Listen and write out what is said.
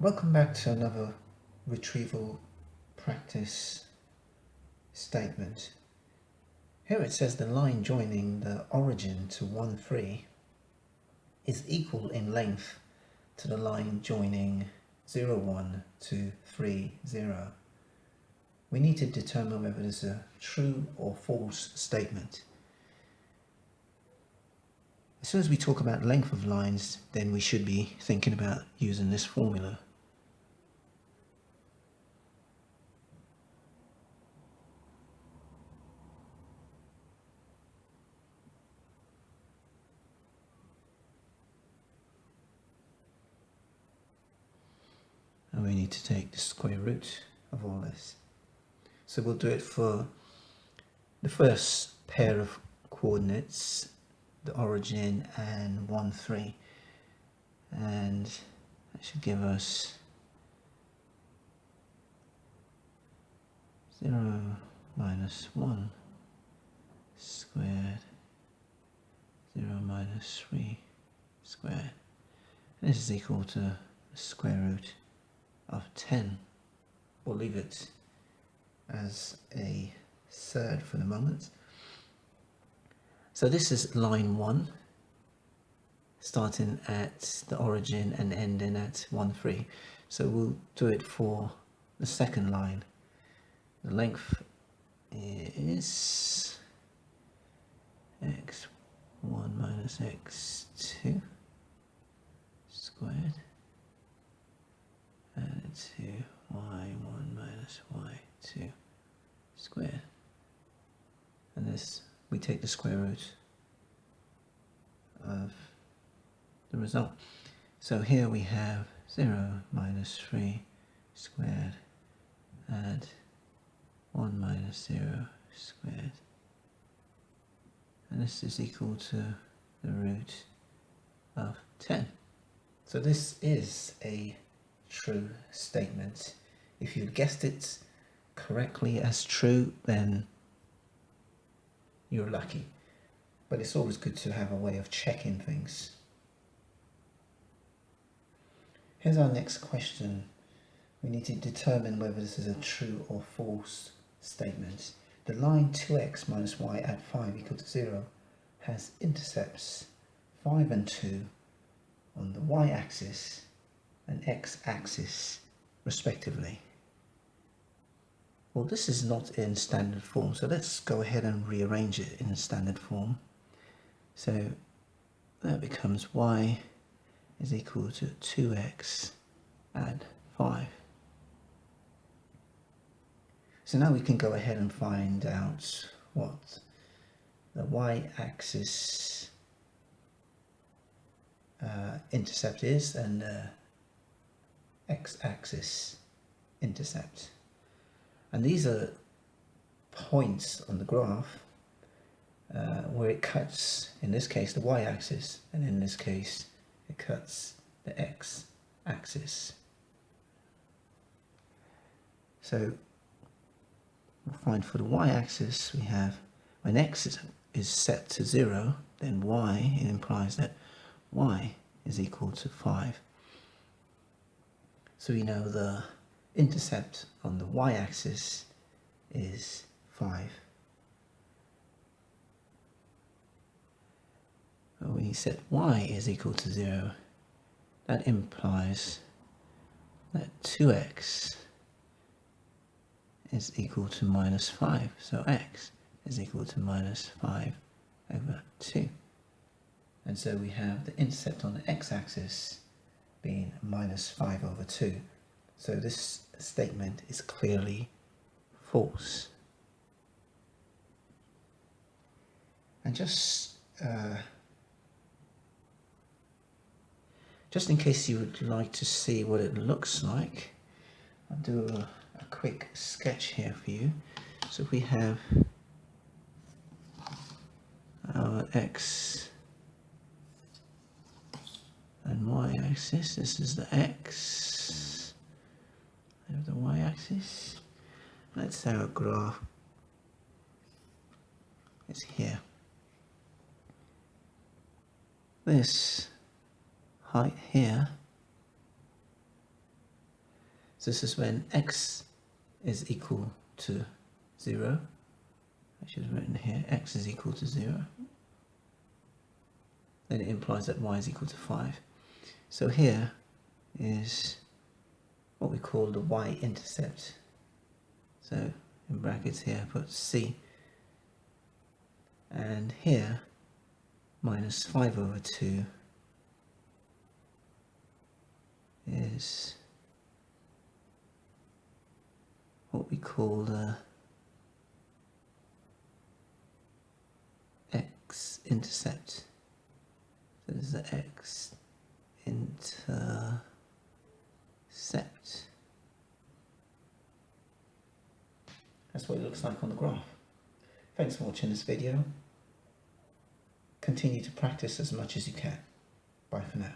Welcome back to another retrieval practice statement. Here it says the line joining the origin to 1, 3 is equal in length to the line joining 0, 1 to 3, 0. We need to determine whether this is a true or false statement. As soon as we talk about length of lines, then we should be thinking about using this formula. And we need to take the square root of all this. So we'll do it for the first pair of coordinates, the origin and 1, 3. And that should give us 0 minus 1 squared, 0 minus 3 squared. And this is equal to the square root of 10. We'll leave it as a third for the moment. So this is line 1, starting at the origin and ending at 1, 3. So we'll do it for the second line. The length is x1 minus x2 squared added to y1 minus y2 squared. And this, we take the square root of the result. So here we have 0 minus 3 squared add 1 minus 0 squared. And this is equal to the root of 10. So this is a true statement. If you'd guessed it correctly as true, then you're lucky. But it's always good to have a way of checking things. Here's our next question. We need to determine whether this is a true or false statement. The line 2x minus y at 5 equal to 0 has intercepts 5 and 2 on the y-axis and x-axis respectively. Well, this is not in standard form, so let's go ahead and rearrange it in standard form. So that becomes y is equal to 2x add 5. So now we can go ahead and find out what the y-axis intercept is and the x-axis intercept. And these are points on the graph where it cuts, in this case, the y-axis, and in this case, it cuts the x-axis. So we'll find for the y-axis, we have when x is set to 0, then y, it implies that y is equal to 5. So we know the intercept on the y-axis is 5. When you set y is equal to 0, that implies that 2x is equal to minus 5. So x is equal to minus 5 over 2. And so we have the intercept on the x-axis being minus 5 over 2. So this statement is clearly false. And just in case you would like to see what it looks like, I'll do a quick sketch here for you. So if we have our x and y-axis, this is the x, we have the y-axis. Let's say our graph is here. This height here So this is when x is equal to 0. I should have written here, x is equal to 0. Then it implies that y is equal to 5. So here is what we call the y-intercept. So in brackets here I put c, and here minus 5 over 2 is what we call the x-intercept. So this is the x-intercept. That's what it looks like on the graph. Thanks for watching this video. Continue to practice as much as you can. Bye for now.